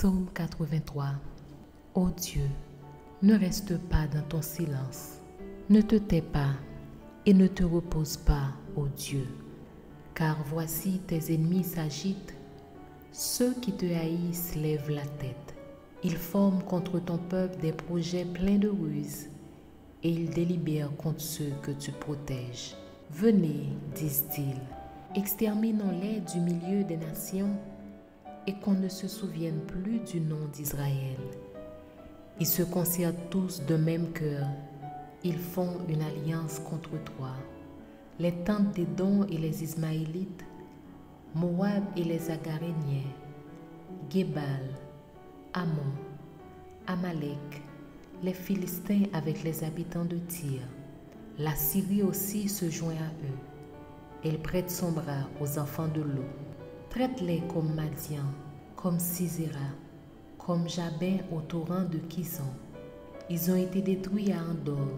Psaume 83. Ô Dieu, ne reste pas dans ton silence, ne te tais pas et ne te repose pas, ô Dieu, car voici tes ennemis s'agitent, ceux qui te haïssent lèvent la tête. Ils forment contre ton peuple des projets pleins de ruses et ils délibèrent contre ceux que tu protèges. Venez, disent-ils, exterminons-les du milieu des nations et qu'on ne se souvienne plus du nom d'Israël. Ils se concertent tous d'un même cœur, ils font une alliance contre toi. Les tentes d'Édom et les Ismaélites, Moab et les Agaréniens, Gébal, Ammon, Amalek, les Philistins avec les habitants de Tyr. La Syrie aussi se joint à eux. Elle prête son bras aux enfants de l'eau. Traite-les comme Madian, comme Sisera, comme Jabin au torrent de Kison. Ils ont été détruits à Endor.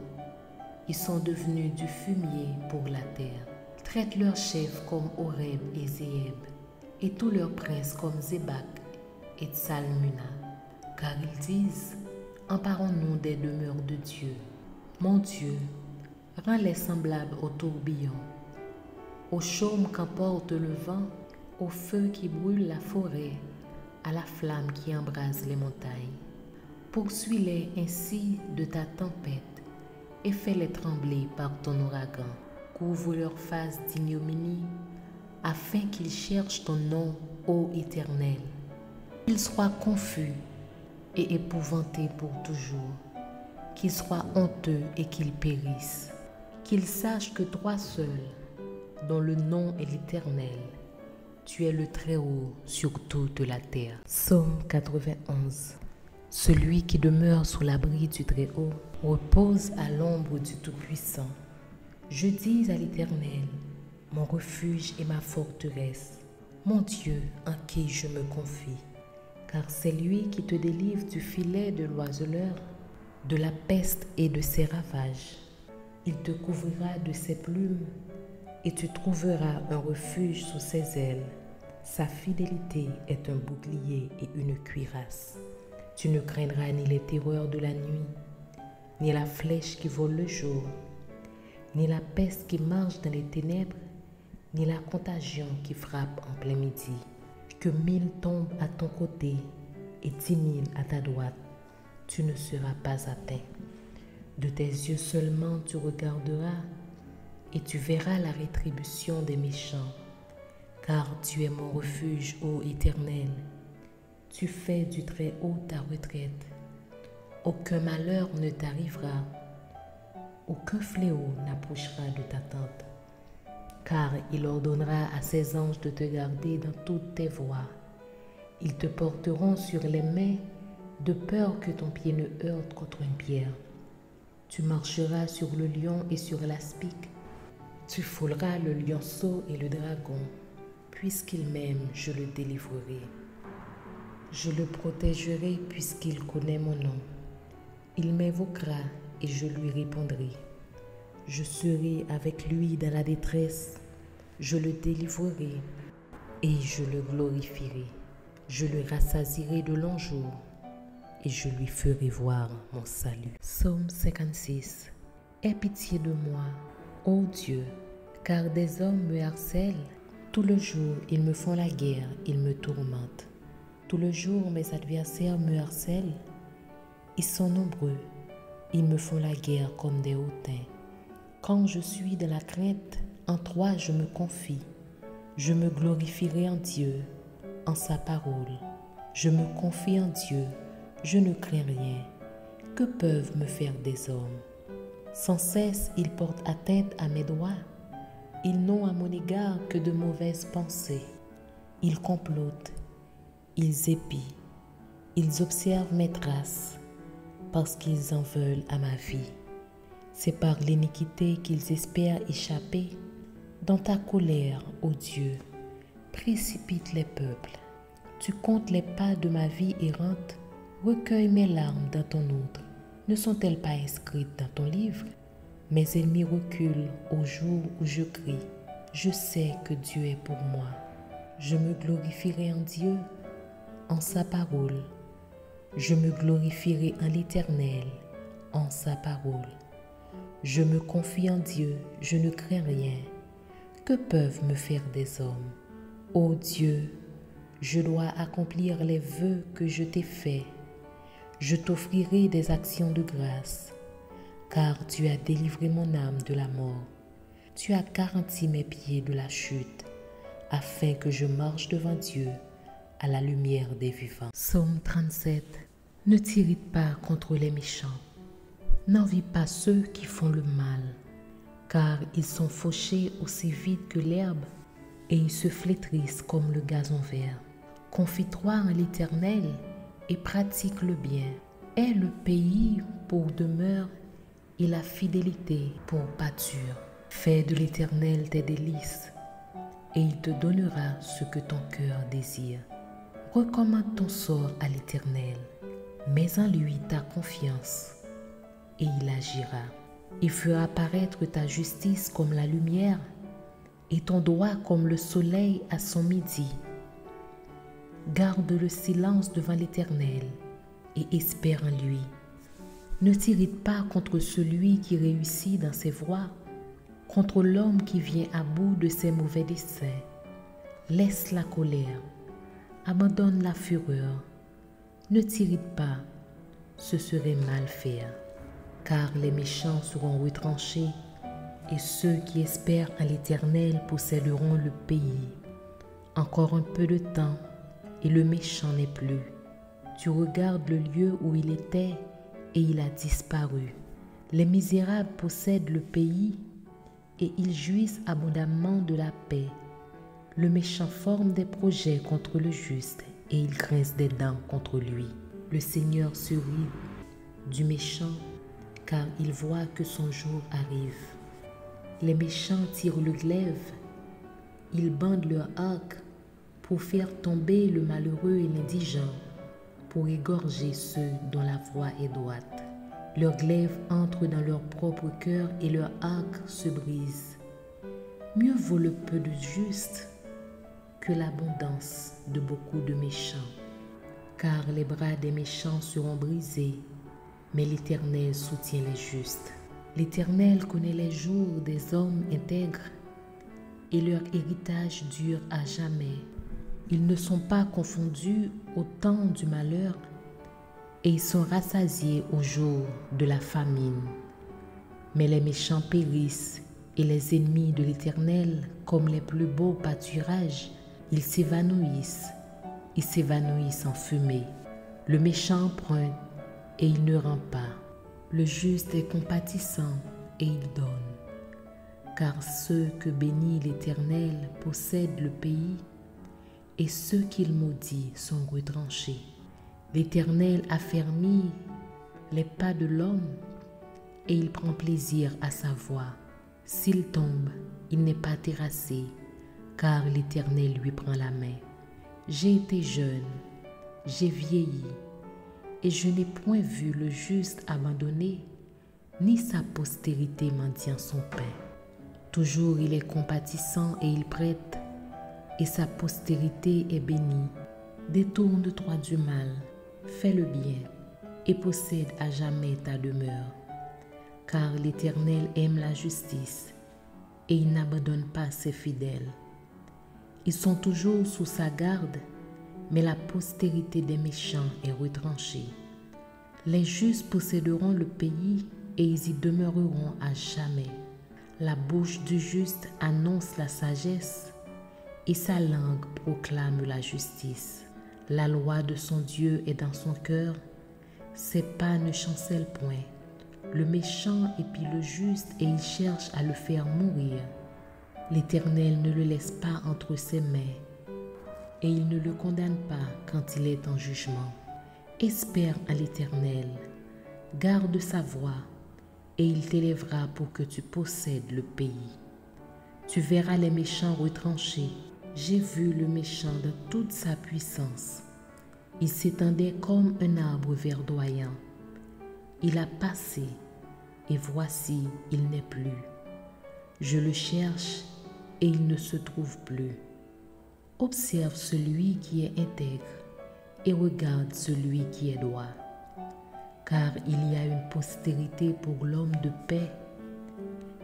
Ils sont devenus du fumier pour la terre. Traite leurs chefs comme Oreb et Zéeb, et tous leurs princes comme Zébak et Tsalmuna. Car ils disent, emparons-nous des demeures de Dieu. Mon Dieu, rends-les semblables au tourbillon, au chaume qu'emporte le vent, au feu qui brûle la forêt, à la flamme qui embrase les montagnes. Poursuis-les ainsi de ta tempête et fais-les trembler par ton ouragan. Couvre leur face d'ignominie, afin qu'ils cherchent ton nom, ô Éternel. Qu'ils soient confus et épouvantés pour toujours, qu'ils soient honteux et qu'ils périssent. Qu'ils sachent que toi seul, dont le nom est l'Éternel, tu es le Très-Haut sur toute la terre. Psaume 91. Celui qui demeure sous l'abri du Très-Haut repose à l'ombre du Tout-Puissant. Je dis à l'Éternel, mon refuge et ma forteresse, mon Dieu en qui je me confie. Car c'est lui qui te délivre du filet de l'oiseleur, de la peste et de ses ravages. Il te couvrira de ses plumes et tu trouveras un refuge sous ses ailes. Sa fidélité est un bouclier et une cuirasse. Tu ne craindras ni les terreurs de la nuit, ni la flèche qui vole le jour, ni la peste qui marche dans les ténèbres, ni la contagion qui frappe en plein midi. Que 1000 tombent à ton côté et 10 000 à ta droite, tu ne seras pas atteint. De tes yeux seulement tu regarderas et tu verras la rétribution des méchants. Car tu es mon refuge, ô Éternel. Tu fais du Très-Haut ta retraite. Aucun malheur ne t'arrivera. Aucun fléau n'approchera de ta tente. Car il ordonnera à ses anges de te garder dans toutes tes voies. Ils te porteront sur les mains, de peur que ton pied ne heurte contre une pierre. Tu marcheras sur le lion et sur l'aspic. Tu fouleras le lionceau et le dragon. Puisqu'il m'aime, je le délivrerai. Je le protégerai puisqu'il connaît mon nom. Il m'invoquera et je lui répondrai. Je serai avec lui dans la détresse. Je le délivrerai et je le glorifierai. Je le rassasierai de longs jours et je lui ferai voir mon salut. Psaume 56. Aie pitié de moi, ô Dieu, car des hommes me harcèlent. Tout le jour, ils me font la guerre, ils me tourmentent. Tout le jour, mes adversaires me harcèlent. Ils sont nombreux, ils me font la guerre comme des hautains. Quand je suis dans la crainte, en toi je me confie. Je me glorifierai en Dieu, en sa parole. Je me confie en Dieu, je ne crains rien. Que peuvent me faire des hommes? Sans cesse, ils portent atteinte à mes droits. Ils n'ont à mon égard que de mauvaises pensées. Ils complotent, ils épient, ils observent mes traces, parce qu'ils en veulent à ma vie. C'est par l'iniquité qu'ils espèrent échapper. Dans ta colère, ô Dieu, précipite les peuples. Tu comptes les pas de ma vie errante. Recueille mes larmes dans ton outre. Ne sont-elles pas inscrites dans ton livre? Mes ennemis reculent au jour où je crie. Je sais que Dieu est pour moi. Je me glorifierai en Dieu. en sa parole. Je me glorifierai en l'Éternel, en sa parole. Je me confie en Dieu, je ne crains rien. Que peuvent me faire des hommes? Ô Dieu, je dois accomplir les vœux que je t'ai faits. Je t'offrirai des actions de grâce, car tu as délivré mon âme de la mort. Tu as garanti mes pieds de la chute, afin que je marche devant Dieu à la lumière des vivants. Psaume 37. Ne t'irrite pas contre les méchants. N'envie pas ceux qui font le mal, car ils sont fauchés aussi vite que l'herbe, et ils se flétrissent comme le gazon vert. Confie-toi en l'Éternel et pratique le bien. Aie le pays pour demeure et la fidélité pour pâture. Fais de l'Éternel tes délices, et il te donnera ce que ton cœur désire. Recommande ton sort à l'Éternel, mets en lui ta confiance, et il agira. Il fera apparaître ta justice comme la lumière, et ton droit comme le soleil à son midi. Garde le silence devant l'Éternel, et espère en lui. Ne t'irrite pas contre celui qui réussit dans ses voies, contre l'homme qui vient à bout de ses mauvais desseins. Laisse la colère, abandonne la fureur. Ne t'irrite pas, ce serait mal faire, car les méchants seront retranchés, et ceux qui espèrent à l'Éternel posséderont le pays. Encore un peu de temps, et le méchant n'est plus. Tu regardes le lieu où il était, et il a disparu. Les misérables possèdent le pays, et ils jouissent abondamment de la paix. Le méchant forme des projets contre le juste, et il grince des dents contre lui. Le Seigneur se rit du méchant, car il voit que son jour arrive. Les méchants tirent le glaive, ils bandent leur arc pour faire tomber le malheureux et l'indigent, pour égorger ceux dont la voie est droite. Leur glaive entre dans leur propre cœur et leur arc se brise. Mieux vaut le peu de justes que l'abondance de beaucoup de méchants, car les bras des méchants seront brisés, mais l'Éternel soutient les justes. L'Éternel connaît les jours des hommes intègres, et leur héritage dure à jamais. Ils ne sont pas confondus au temps du malheur, et ils sont rassasiés au jour de la famine. Mais les méchants périssent, et les ennemis de l'Éternel, comme les plus beaux pâturages, ils s'évanouissent en fumée. Le méchant emprunte, et il ne rend pas. Le juste est compatissant, et il donne. Car ceux que bénit l'Éternel possèdent le pays, et ceux qu'il maudit sont retranchés. L'Éternel affermit les pas de l'homme, et il prend plaisir à sa voix. S'il tombe, il n'est pas terrassé, car l'Éternel lui prend la main. J'ai été jeune, j'ai vieilli, et je n'ai point vu le juste abandonné, ni sa postérité mendiant son pain. Toujours il est compatissant et il prête, et sa postérité est bénie. Détourne-toi du mal, fais le bien, et possède à jamais ta demeure. Car l'Éternel aime la justice, et il n'abandonne pas ses fidèles. Ils sont toujours sous sa garde, mais la postérité des méchants est retranchée. Les justes posséderont le pays, et ils y demeureront à jamais. La bouche du juste annonce la sagesse, et sa langue proclame la justice. La loi de son Dieu est dans son cœur, ses pas ne chancellent point. Le méchant épie le juste, et il cherche à le faire mourir. L'Éternel ne le laisse pas entre ses mains, et il ne le condamne pas quand il est en jugement. Espère à l'Éternel, garde sa voie, et il t'élèvera pour que tu possèdes le pays. Tu verras les méchants retranchés. J'ai vu le méchant dans toute sa puissance. Il s'étendait comme un arbre verdoyant. Il a passé, et voici, il n'est plus. Je le cherche, et il ne se trouve plus. Observe celui qui est intègre, et regarde celui qui est droit. Car il y a une postérité pour l'homme de paix,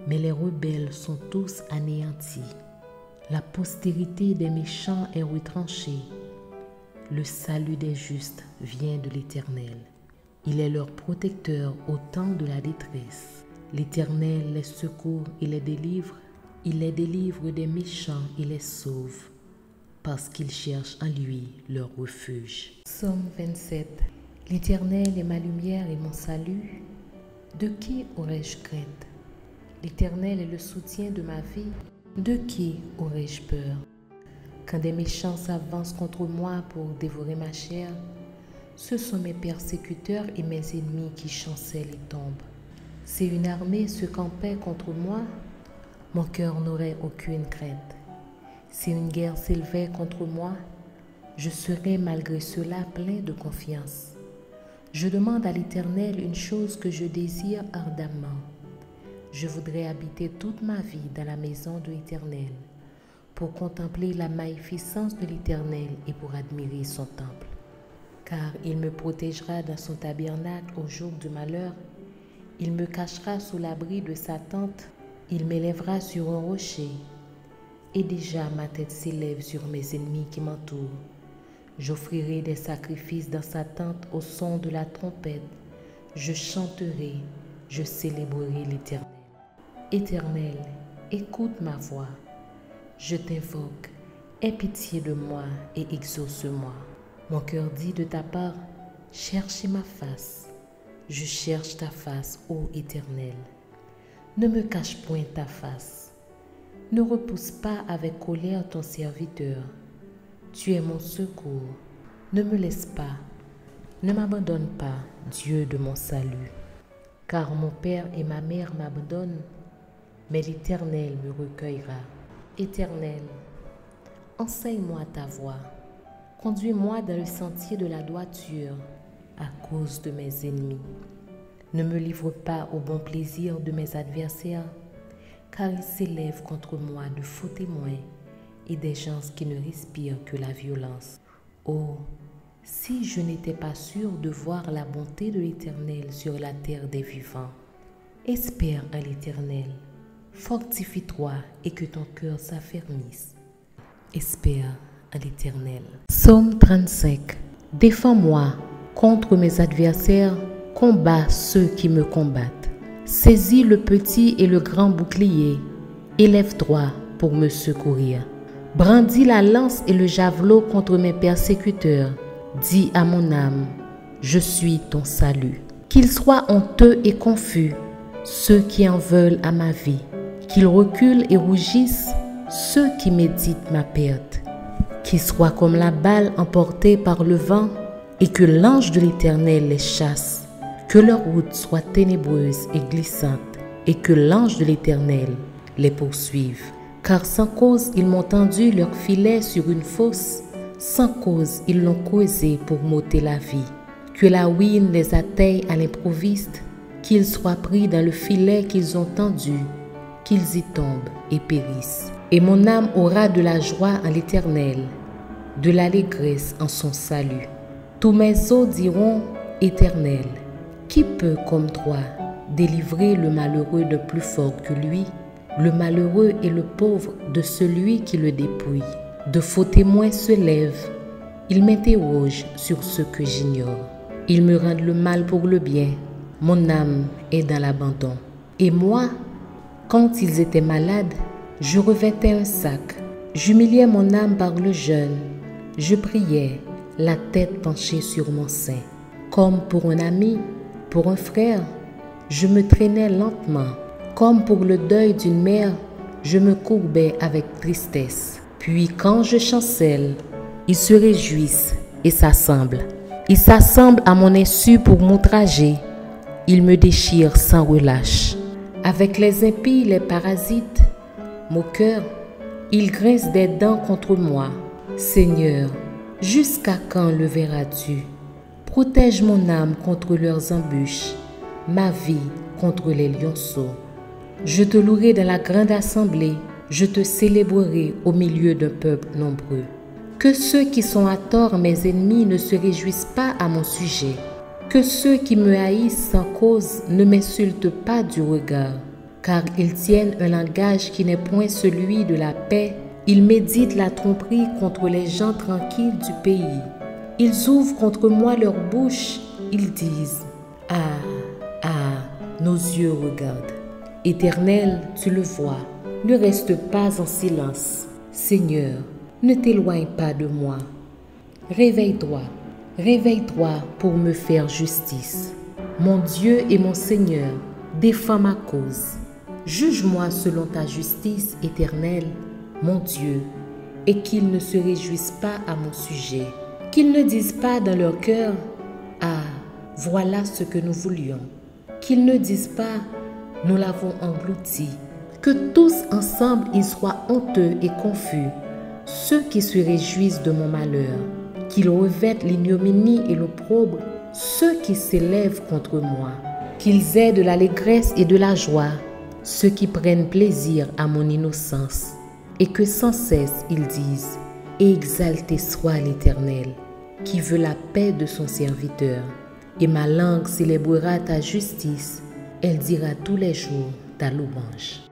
mais les rebelles sont tous anéantis. La postérité des méchants est retranchée. Le salut des justes vient de l'Éternel. Il est leur protecteur au temps de la détresse. L'Éternel les secourt et les délivre. Il les délivre des méchants et les sauve, parce qu'ils cherchent en lui leur refuge. Psaume 27. L'Éternel est ma lumière et mon salut. De qui aurais-je crainte? L'Éternel est le soutien de ma vie. De qui aurais-je peur? Quand des méchants s'avancent contre moi pour dévorer ma chair, ce sont mes persécuteurs et mes ennemis qui chancellent et tombent. Si une armée se campait contre moi, mon cœur n'aurait aucune crainte. Si une guerre s'élevait contre moi, je serais malgré cela plein de confiance. Je demande à l'Éternel une chose que je désire ardemment. Je voudrais habiter toute ma vie dans la maison de l'Éternel, pour contempler la magnificence de l'Éternel et pour admirer son temple. Car il me protégera dans son tabernacle au jour du malheur. Il me cachera sous l'abri de sa tente. Il m'élèvera sur un rocher. Et déjà ma tête s'élève sur mes ennemis qui m'entourent. J'offrirai des sacrifices dans sa tente au son de la trompette. Je chanterai, je célébrerai l'Éternel. Éternel, écoute ma voix. Je t'invoque, aie pitié de moi et exauce-moi. Mon cœur dit de ta part, cherchez ma face. Je cherche ta face, ô Éternel. Ne me cache point ta face. Ne repousse pas avec colère ton serviteur. Tu es mon secours. Ne me laisse pas. Ne m'abandonne pas, Dieu de mon salut. Car mon père et ma mère m'abandonnent, mais l'Éternel me recueillera. Éternel, enseigne-moi ta voie. Conduis-moi dans le sentier de la droiture à cause de mes ennemis. Ne me livre pas au bon plaisir de mes adversaires, car ils s'élèvent contre moi de faux témoins et des gens qui ne respirent que la violence. Oh, si je n'étais pas sûr de voir la bonté de l'Éternel sur la terre des vivants. Espère à l'Éternel, fortifie-toi et que ton cœur s'affermisse. Espère à l'Éternel. Psaume 35. Défends-moi contre mes adversaires, combats ceux qui me combattent. Saisis le petit et le grand bouclier, élève-toi pour me secourir. Brandis la lance et le javelot contre mes persécuteurs. Dis à mon âme, je suis ton salut. Qu'ils soient honteux et confus, ceux qui en veulent à ma vie. Qu'ils reculent et rougissent, ceux qui méditent ma perte. Qu'ils soient comme la balle emportée par le vent et que l'ange de l'Éternel les chasse. Que leur route soit ténébreuse et glissante et que l'ange de l'Éternel les poursuive. Car sans cause ils m'ont tendu leur filet sur une fosse, sans cause ils l'ont causé pour m'ôter la vie. Que la ruine les atteigne à l'improviste, qu'ils soient pris dans le filet qu'ils ont tendu, qu'ils y tombent et périssent. Et mon âme aura de la joie en l'Éternel, de l'allégresse en son salut. Tous mes os diront, Éternel, qui peut comme toi délivrer le malheureux de plus fort que lui, le malheureux et le pauvre de celui qui le dépouille? De faux témoins se lèvent, ils m'interrogent sur ce que j'ignore. Ils me rendent le mal pour le bien, mon âme est dans l'abandon. Et moi, quand ils étaient malades, je revêtais un sac, j'humiliais mon âme par le jeûne, je priais, la tête penchée sur mon sein. Comme pour un ami, pour un frère, je me traînais lentement. Comme pour le deuil d'une mère, je me courbais avec tristesse. Puis quand je chancelle, ils se réjouissent et s'assemblent. Ils s'assemblent à mon insu pour m'outrager. Ils me déchirent sans relâche. Avec les impies, les parasites, moqueurs, ils grincent des dents contre moi. Seigneur, jusqu'à quand le verras-tu? Protège mon âme contre leurs embûches, ma vie contre les lionceaux. Je te louerai dans la grande assemblée, je te célébrerai au milieu d'un peuple nombreux. Que ceux qui sont à tort mes ennemis ne se réjouissent pas à mon sujet. Que ceux qui me haïssent sans cause ne m'insultent pas du regard. Car ils tiennent un langage qui n'est point celui de la paix. Ils méditent la tromperie contre les gens tranquilles du pays. Ils ouvrent contre moi leur bouche. Ils disent, « nos yeux regardent. » Éternel, tu le vois, ne reste pas en silence. Seigneur, ne t'éloigne pas de moi. Réveille-toi, réveille-toi pour me faire justice. Mon Dieu et mon Seigneur, défends ma cause. Juge-moi selon ta justice éternelle, mon Dieu, et qu'ils ne se réjouissent pas à mon sujet. Qu'ils ne disent pas dans leur cœur, « Ah, voilà ce que nous voulions. » Qu'ils ne disent pas, « Nous l'avons englouti. » Que tous ensemble ils soient honteux et confus, ceux qui se réjouissent de mon malheur. Qu'ils revêtent l'ignominie et l'opprobre, ceux qui s'élèvent contre moi. Qu'ils aient de l'allégresse et de la joie, ceux qui prennent plaisir à mon innocence. Et que sans cesse ils disent, « Exalté soit l'Éternel, qui veut la paix de son serviteur. » Et ma langue célébrera ta justice, elle dira tous les jours ta louange.